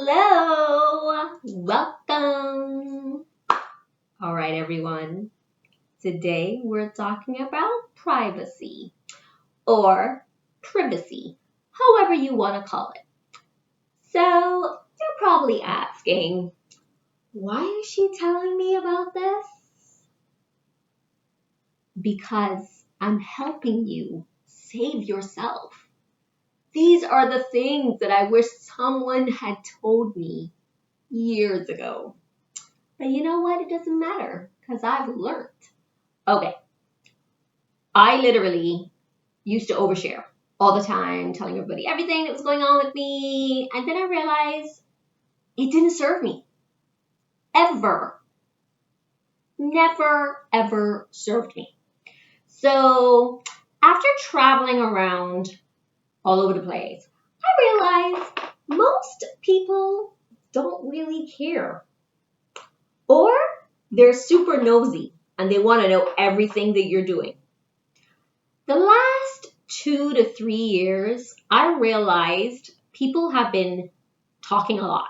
Hello, welcome. All right, everyone. Today we're talking about privacy or privacy, however you want to call it. So you're probably asking, why is she telling me about this? Because I'm helping you save yourself. These are the things that I wish someone had told me years ago. But you know what? It doesn't matter because I've learned. Okay. I literally used to overshare all the time, telling everybody everything that was going on with me. And then I realized it didn't serve me. Ever. Never, ever served me. So after traveling around all over the place, I realized most people don't really care. Or they're super nosy and they want to know everything that you're doing. The last 2 to 3 years, I realized people have been talking a lot.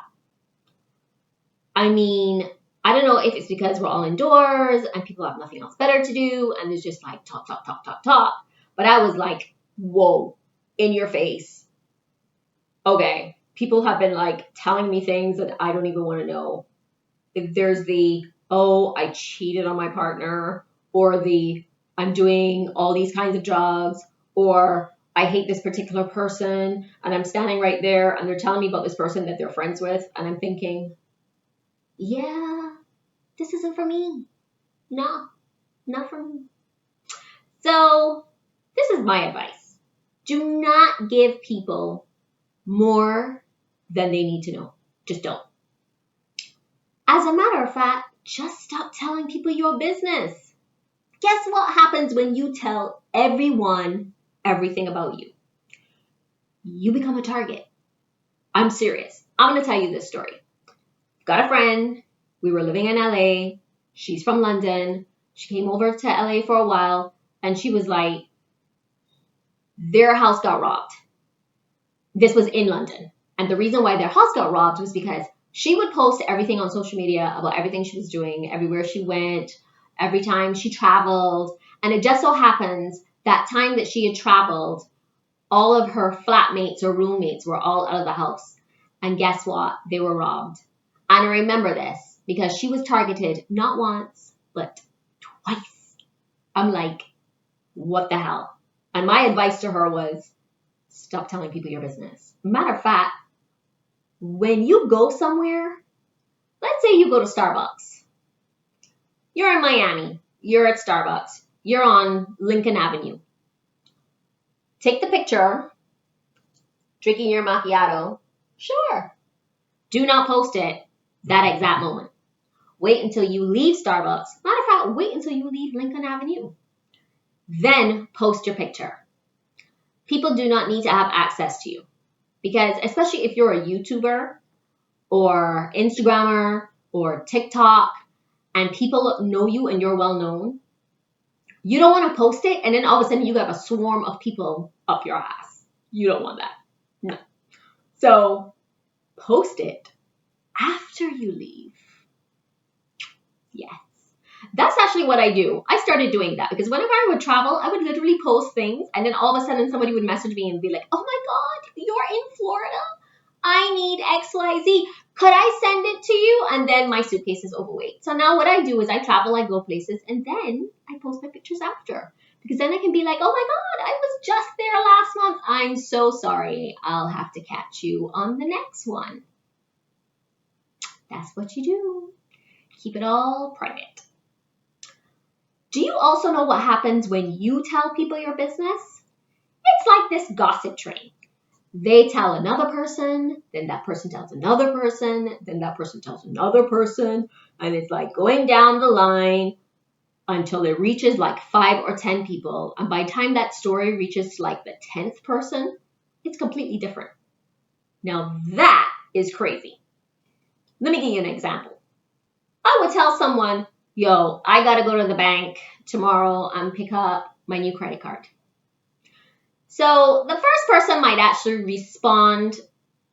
I mean, I don't know if it's because we're all indoors and people have nothing else better to do and there's just like talk. But I was like, whoa, in your face. Okay, people have been like telling me things that I don't even want to know. If there's the, oh, I cheated on my partner, or the, I'm doing all these kinds of drugs, or I hate this particular person, and I'm standing right there, and they're telling me about this person that they're friends with, and I'm thinking, yeah, this isn't for me. No, not for me. So this is my advice. Do not give people more than they need to know. Just don't. As a matter of fact, just stop telling people your business. Guess what happens when you tell everyone everything about you? You become a target. I'm serious. I'm going to tell you this story. Got a friend. We were living in LA. She's from London. She came over to LA for a while and she was like, their house got robbed. This was in London. And the reason why their house got robbed was because she would post everything on social media about everything she was doing, everywhere she went, every time she traveled. And it just so happens that time that she had traveled, all of her flatmates or roommates were all out of the house. And guess what? They were robbed. And I remember this because she was targeted not once, but twice. I'm like, what the hell? And my advice to her was, stop telling people your business. Matter of fact, when you go somewhere, let's say you go to Starbucks. You're in Miami. You're at Starbucks. You're on Lincoln Avenue. Take the picture, drinking your macchiato. Sure. Do not post it that exact moment. Wait until you leave Starbucks. Matter of fact, wait until you leave Lincoln Avenue. Then post your picture. People do not need to have access to you. Because especially if you're a YouTuber or Instagrammer or TikTok and people know you and you're well known, you don't want to post it and then all of a sudden you have a swarm of people up your ass. You don't want that. No. So post it after you leave. Yes. That's actually what I do. I started doing that because whenever I would travel, I would literally post things and then all of a sudden somebody would message me and be like, oh my God, you're in Florida? I need XYZ. Could I send it to you? And then my suitcase is overweight. So now what I do is I travel, I go places, and then I post my pictures after. Because then I can be like, oh my God, I was just there last month. I'm so sorry. I'll have to catch you on the next one. That's what you do. Keep it all private. Do you also know what happens when you tell people your business? It's like this gossip train. They tell another person, then that person tells another person, then that person tells another person, and it's like going down the line until it reaches like 5 or 10 people. And by the time that story reaches like the 10th person, it's completely different. Now that is crazy. Let me give you an example. I would tell someone, yo, I got to go to the bank tomorrow and pick up my new credit card. So the first person might actually respond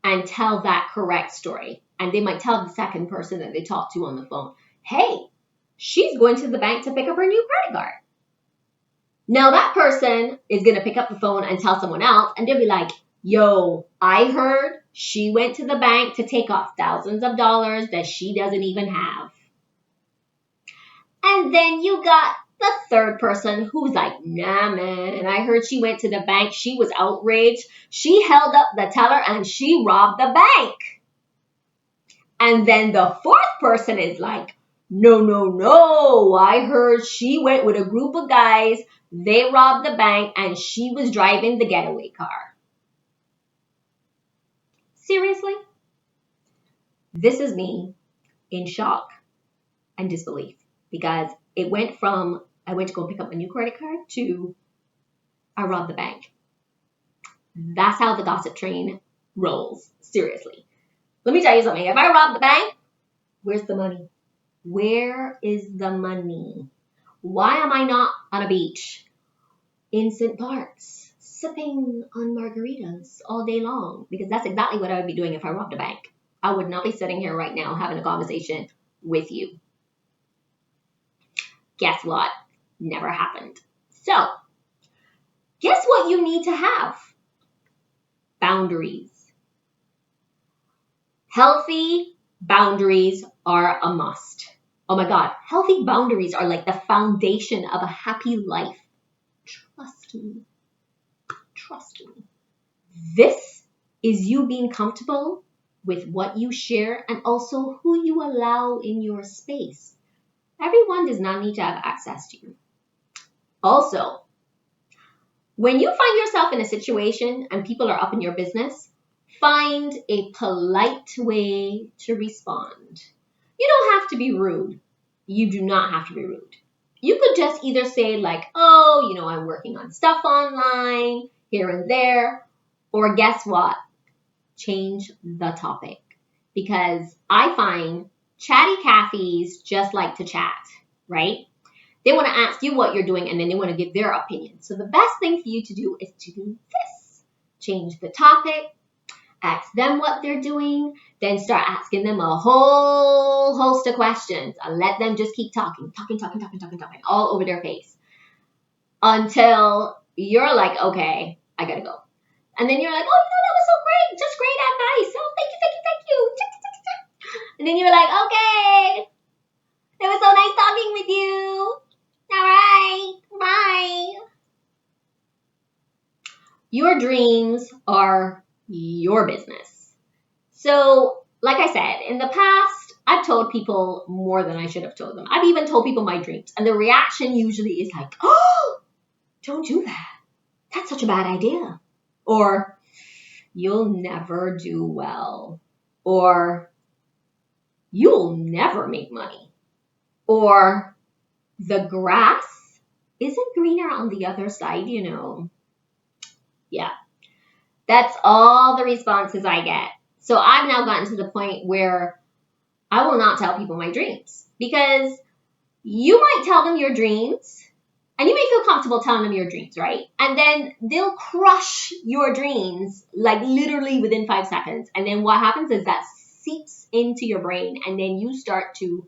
and tell that correct story. And they might tell the second person that they talked to on the phone, hey, she's going to the bank to pick up her new credit card. Now that person is going to pick up the phone and tell someone else, and they'll be like, yo, I heard she went to the bank to take off thousands of dollars that she doesn't even have. And then you got the third person who's like, nah, man, I heard she went to the bank. She was outraged. She held up the teller and she robbed the bank. And then the fourth person is like, no, I heard she went with a group of guys. They robbed the bank and she was driving the getaway car. Seriously? This is me in shock and disbelief, because it went from I went to go pick up a new credit card to I robbed the bank. That's how the gossip train rolls. Seriously. Let me tell you something. If I rob the bank, where's the money? Where is the money? Why am I not on a beach in St. Bart's sipping on margaritas all day long? Because that's exactly what I would be doing if I robbed a bank. I would not be sitting here right now having a conversation with you. Guess what? Never happened. So, guess what you need to have? Boundaries. Healthy boundaries are a must. Oh my God, healthy boundaries are like the foundation of a happy life. Trust me. Trust me. This is you being comfortable with what you share and also who you allow in your space. Everyone does not need to have access to you. Also, when you find yourself in a situation and people are up in your business, find a polite way to respond. You don't have to be rude. You do not have to be rude. You could just either say like, oh, I'm working on stuff online, here and there, or guess what? Change the topic. Because I find chatty Cathy's just like to chat, right? They want to ask you what you're doing and then they want to give their opinion. So the best thing for you to do is to do this. Change the topic, ask them what they're doing, then start asking them a whole host of questions and let them just keep talking all over their face until you're like, okay, I gotta go. And then you're like, oh, that was so great. Just great advice. Oh, thank you. And then you're like, okay, it was so nice talking with you. All right, bye. Your dreams are your business. So, like I said, in the past, I've told people more than I should have told them. I've even told people my dreams. And the reaction usually is like, oh, don't do that. That's such a bad idea. Or, you'll never do well. Or, you'll never make money. Or, the grass isn't greener on the other side, Yeah. That's all the responses I get. So I've now gotten to the point where I will not tell people my dreams, because you might tell them your dreams and you may feel comfortable telling them your dreams, right? And then they'll crush your dreams like literally within 5 seconds. And then what happens is that seeps into your brain and then you start to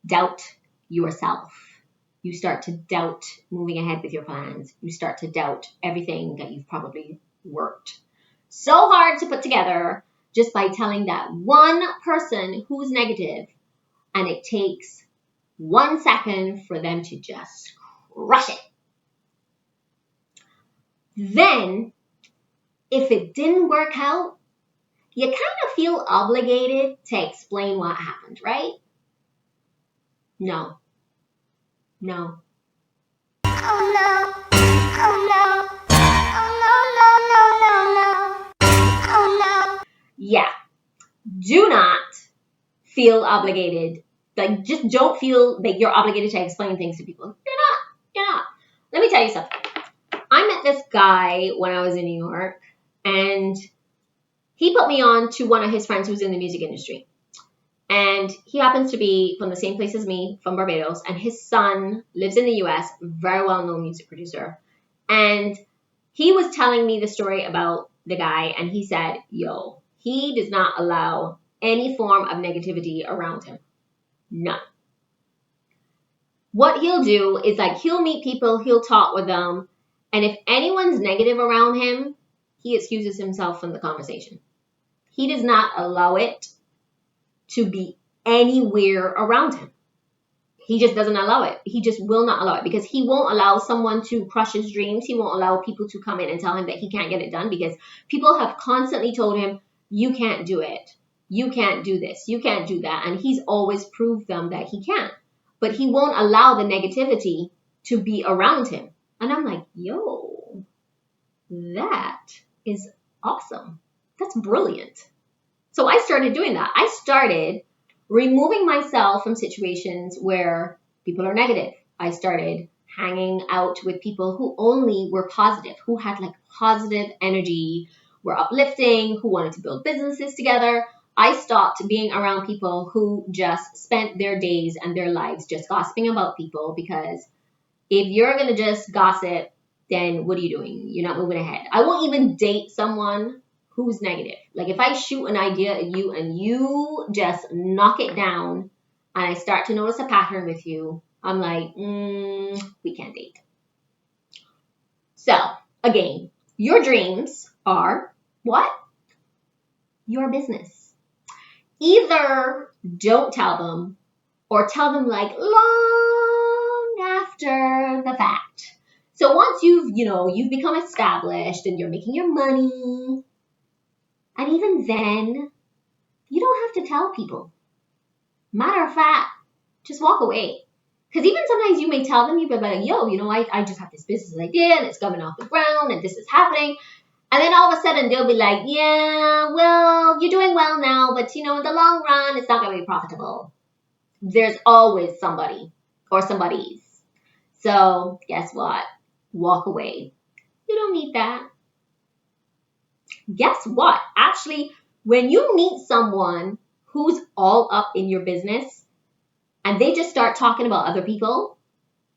doubt yourself. You start to doubt moving ahead with your plans. You start to doubt everything that you've probably worked so hard to put together just by telling that one person who's negative, and it takes 1 second for them to just crush it. Then, if it didn't work out, you kind of feel obligated to explain what happened, right? No. No. Oh no. Oh no. Yeah, do not feel obligated. Like, just don't feel like you're obligated to explain things to people. You're not. Let me tell you something. I met this guy when I was in New York, and he put me on to one of his friends who's in the music industry. And he happens to be from the same place as me, from Barbados, and his son lives in the US, very well-known music producer. And he was telling me the story about the guy, and he said, yo, he does not allow any form of negativity around him. None. What he'll do is like he'll meet people, he'll talk with them, and if anyone's negative around him, he excuses himself from the conversation. He does not allow it to be anywhere around him. He just doesn't allow it. He just will not allow it because he won't allow someone to crush his dreams. He won't allow people to come in and tell him that he can't get it done because people have constantly told him, you can't do it. You can't do this. You can't do that. And he's always proved them that he can. But he won't allow the negativity to be around him. And I'm like, yo, that is awesome. That's brilliant. So I started doing that. I started removing myself from situations where people are negative. I started hanging out with people who only were positive, who had like positive energy, were uplifting, who wanted to build businesses together. I stopped being around people who just spent their days and their lives just gossiping about people, because if you're going to just gossip, then what are you doing? You're not moving ahead. I won't even date someone who's negative. Like if I shoot an idea at you and you just knock it down and I start to notice a pattern with you, I'm like, we can't date. So again, your dreams are what? Your business. Either don't tell them or tell them like long after the fact. So once you've become established and you're making your money, and even then, you don't have to tell people. Matter of fact, just walk away. Because even sometimes you may tell them, you'll be like, yo, I just have this business idea and it's coming off the ground and this is happening. And then all of a sudden they'll be like, yeah, well, you're doing well now, but in the long run, it's not going to be profitable. There's always somebody or somebody's. So guess what? Walk away. You don't need that. Guess what? Actually, when you meet someone who's all up in your business and they just start talking about other people,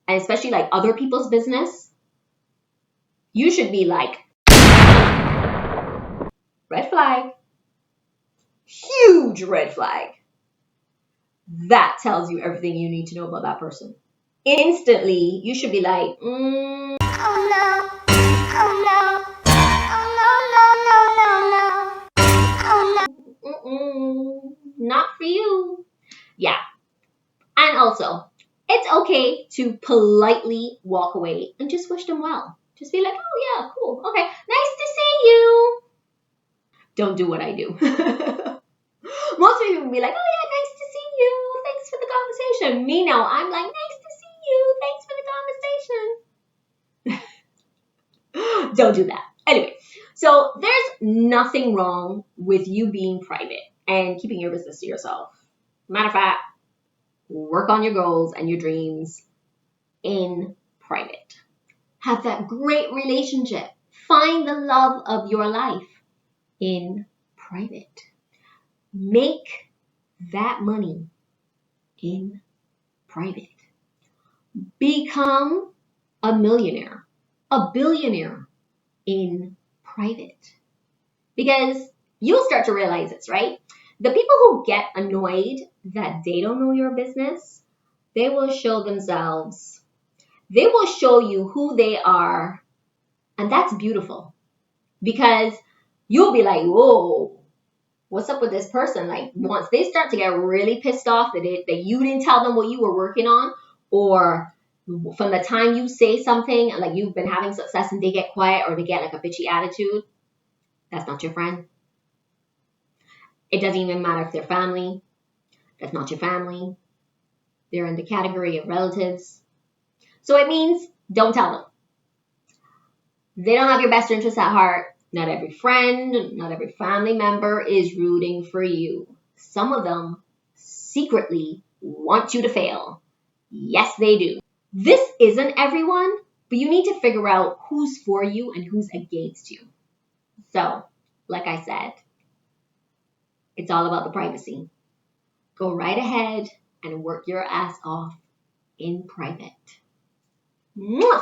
and especially like other people's business, you should be like, red flag. Huge red flag. That tells you everything you need to know about that person. Instantly, you should be like, oh no, oh no, oh no, no, no, no, no, oh no, not for you. Yeah. And also, it's okay to politely walk away and just wish them well. Just be like, oh yeah, cool, okay, nice to see you. Don't do what I do. Most people will be like, oh yeah, nice to see you. Thanks for the conversation. Me now, I'm like, nice to see you. Thanks for the conversation. Don't do that. Anyway, so there's nothing wrong with you being private and keeping your business to yourself. Matter of fact, work on your goals and your dreams in private. Have that great relationship. Find the love of your life in private. Make that money in private. Become a millionaire, a billionaire in private. Because you'll start to realize this, right? The people who get annoyed that they don't know your business, they will show themselves. They will show you who they are. And that's beautiful. Because you'll be like, whoa, what's up with this person? Like once they start to get really pissed off that you didn't tell them what you were working on, or from the time you say something like you've been having success and they get quiet or they get like a bitchy attitude, that's not your friend. It doesn't even matter if they're family. That's not your family. They're in the category of relatives. So it means don't tell them. They don't have your best interests at heart. Not every friend, not every family member is rooting for you. Some of them secretly want you to fail. Yes, they do. This isn't everyone, but you need to figure out who's for you and who's against you. So, like I said, it's all about the privacy. Go right ahead and work your ass off in private. Mwah!